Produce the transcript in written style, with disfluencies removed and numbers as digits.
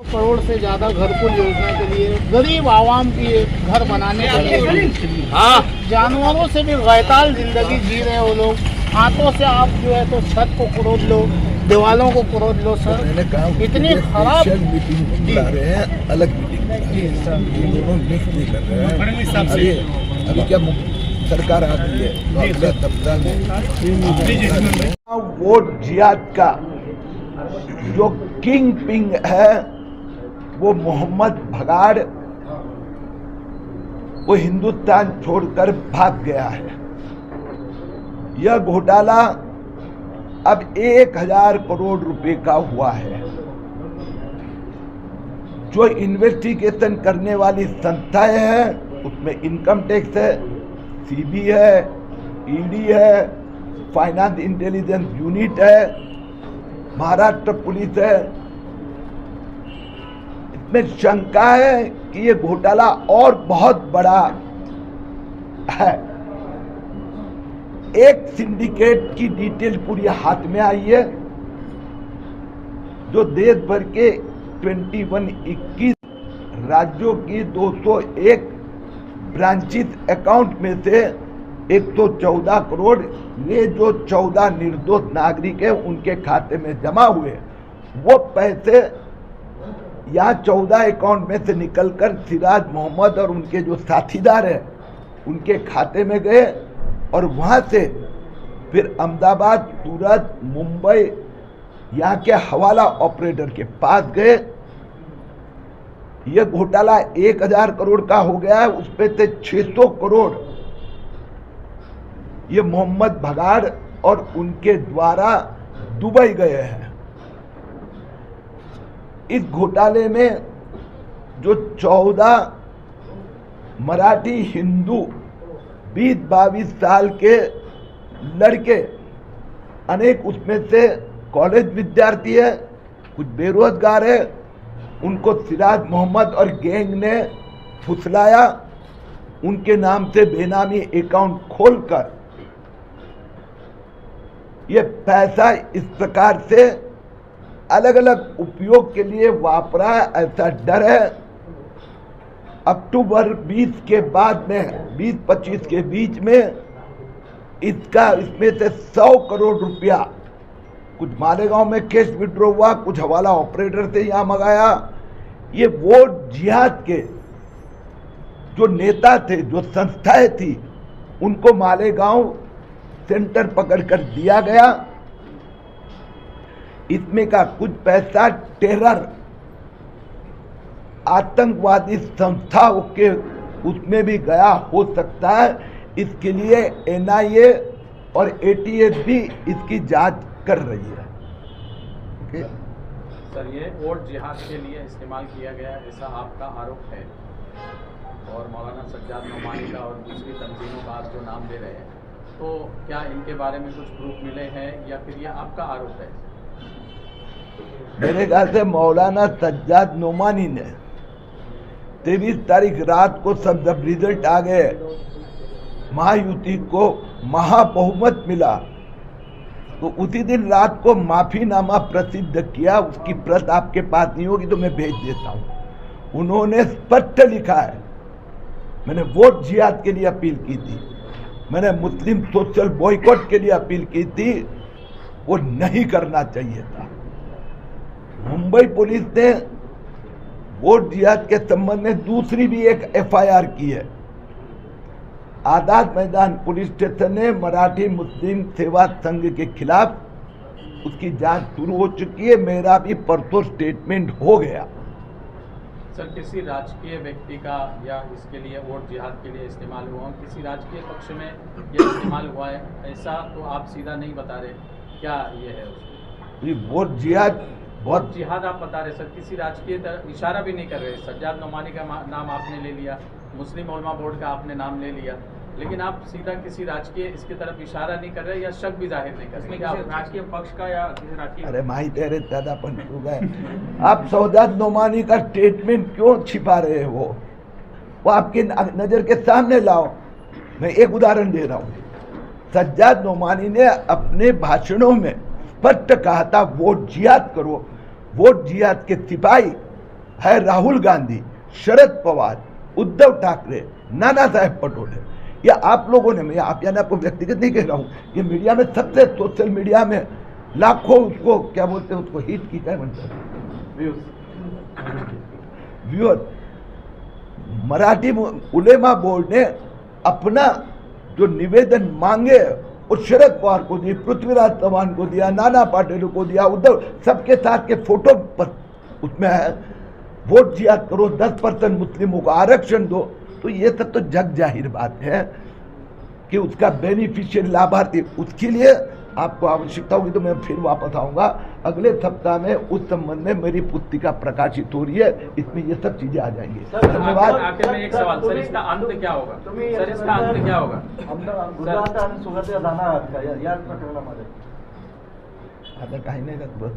करोड़ से ज्यादा घरकुल योजना के लिए गरीब आवाम की घर बनाने के लिए, हाँ, जानवरों से भी गैताल जिंदगी जी रहे हो लोग। हाथों से आप जो है तो छत को कुरोद लो, दीवालों को कुरोद लो सर। मैंने कहा इतनी खराब मीटिंग बुला रहे हैं, अलग मीटिंग दोनों मिक्स नहीं कर रहे हैं। अभी क्या सरकार आ गई है तो अगले सप्ताह में वोट जिहाद का जो किंग पिंग है वो मोहम्मद भगाड़, वो हिंदुस्तान छोड़कर भाग गया है। यह घोटाला अब 1000 करोड़ रुपए का हुआ है। जो इन्वेस्टिगेशन करने वाली संस्थाएं हैं उसमें इनकम टैक्स है, सीबी है, ईडी है, फाइनेंस इंटेलिजेंस यूनिट है, महाराष्ट्र पुलिस है। इसमें शंका है कि ये घोटाला और बहुत बड़ा है। एक सिंडिकेट की डिटेल पूरी हाथ में आई है जो देश भर के 21 राज्यों की 201 ब्रांचेस अकाउंट में से 114 करोड़ ये जो 14 निर्दोष नागरिक है उनके खाते में जमा हुए, वो पैसे यहाँ 14 अकाउंट में से निकलकर सिराज मोहम्मद और उनके जो साथीदार हैं उनके खाते में गए और वहाँ से फिर अहमदाबाद, सूरत, मुंबई यहाँ के हवाला ऑपरेटर के पास गए। यह घोटाला 1000 करोड़ का हो गया है, उस पे से 600 करोड़ ये मोहम्मद भगाड़ और उनके द्वारा दुबई गए हैं। इस घोटाले में जो 14 मराठी हिंदू 20-22 साल के लड़के, अनेक उसमें से कॉलेज विद्यार्थी है, कुछ बेरोजगार है, उनको सिराज मोहम्मद और गैंग ने फुसलाया। उनके नाम से बेनामी अकाउंट खोलकर ये पैसा इस प्रकार से अलग अलग उपयोग के लिए वापरा, ऐसा डर है। अक्टूबर 20 के बाद में 20-25 के बीच में इसमें से 100 करोड़ रुपया कुछ मालेगांव में कैश विड्रॉ हुआ, कुछ हवाला ऑपरेटर से यहाँ मंगाया। ये वोट जिहाद के जो नेता थे, जो संस्थाएं थी, उनको मालेगांव सेंटर पकड़कर दिया गया। इसमें का कुछ पैसा टेरर आतंकवादी संस्थाओं के उसमें भी गया हो सकता है। इसके लिए एनआईए और एटीएस भी इसकी जांच कर रही है। सर, ये वोट जिहाद के लिए इस्तेमाल किया गया ऐसा आपका आरोप है और मौलाना सज्जाद नोमानी का और दूसरी तंजीमों का आप जो नाम ले रहे हैं, तो क्या इनके बारे में कुछ प्रूफ मिले हैं या फिर ये आपका आरोप है? मेरे ख्याल से मौलाना सज्जाद नोमानी ने 23 तारीख रात को जब रिजल्ट आ गए, महायुति को महाबहुमत मिला, तो उसी दिन रात को माफीनामा प्रसिद्ध किया। उसकी प्रत आपके पास नहीं होगी तो मैं भेज देता हूं। उन्होंने स्पष्ट लिखा है, मैंने वोट जिहाद के लिए अपील की थी, मैंने मुस्लिम सोशल बॉयकॉट के लिए अपील की थी, वो नहीं करना चाहिए था। मुंबई पुलिस ने वोट जिहाद के संबंध में दूसरी भी एक एफआईआर की है। आजाद मैदान पुलिस स्टेशन ने मराठी मुस्लिम सेवा संघ के खिलाफ उसकी जांच शुरू हो चुकी है। मेरा भी परसों स्टेटमेंट हो गया। सर, किसी राजकीय व्यक्ति का या इसके लिए वोट जिहाद के लिए इस्तेमाल हुआ, किसी राजकीय पक्ष में यह इस्तेमाल हुआ है ऐसा तो आप सीधा नहीं बता रहे, क्या ये है? वोट जिहाद वोट जिहाद आप बता रहे सर, किसी राजकीय इशारा भी नहीं कर रहे। सज्जाद नोमानी का नाम आपने ले लिया, मुस्लिम उलमा बोर्ड का आपने नाम ले लिया, लेकिन आप सीधा किसी राजकीय इसकी तरफ इशारा नहीं कर रहे या शक भी जाहिर नहीं कर रहे राजकीय पक्ष का या किसी राजकीय। अरे माही तेरे ज्यादा पंच हो गए। आप सज्जाद नोमानी का स्टेटमेंट क्यों छिपा रहे हो? वो आपकी नजर के सामने लाओ। मैं एक उदाहरण दे रहा हूँ। सज्जाद नोमानी ने अपने भाषणों में स्पष्ट कहा था वोट जिहाद करो। वोट जिहाद के सिपाही है राहुल गांधी, शरद पवार, उद्धव ठाकरे, नाना साहेब पटोले, या आप लोगों ने, मैं आप यानी आपको व्यक्तिगत नहीं कह रहा हूं, ये मीडिया में सबसे, सोशल मीडिया में लाखों उसको क्या बोलते हैं, उसको हिट की क्या बनता है, व्यूअर। मराठी उलेमा बोर्ड ने अपना जो निवेदन मांगे और शरद पवार को दिए, पृथ्वीराज चौहान को दिया, नाना पाटेल को दिया, उद्धव, सबके साथ के फोटो पर उसमें है, वोट जियाद करो, 10% मुस्लिमों को आरक्षण दो। तो ये सब तो जग जाहिर बात है कि उसका बेनिफिशियल लाभार्थी, उसके लिए आपको आवश्यकता होगी तो मैं फिर वापस आऊंगा अगले सप्ताह में, उस संबंध में मेरी पुस्तिका प्रकाशित हो रही है, इसमें ये सब चीजें आ जाएंगी। धन्यवाद। आखिर में एक सवाल, सर इसका अंत क्या होगा? सर इसका अंत क्या होगा? आता काही नाही का तुला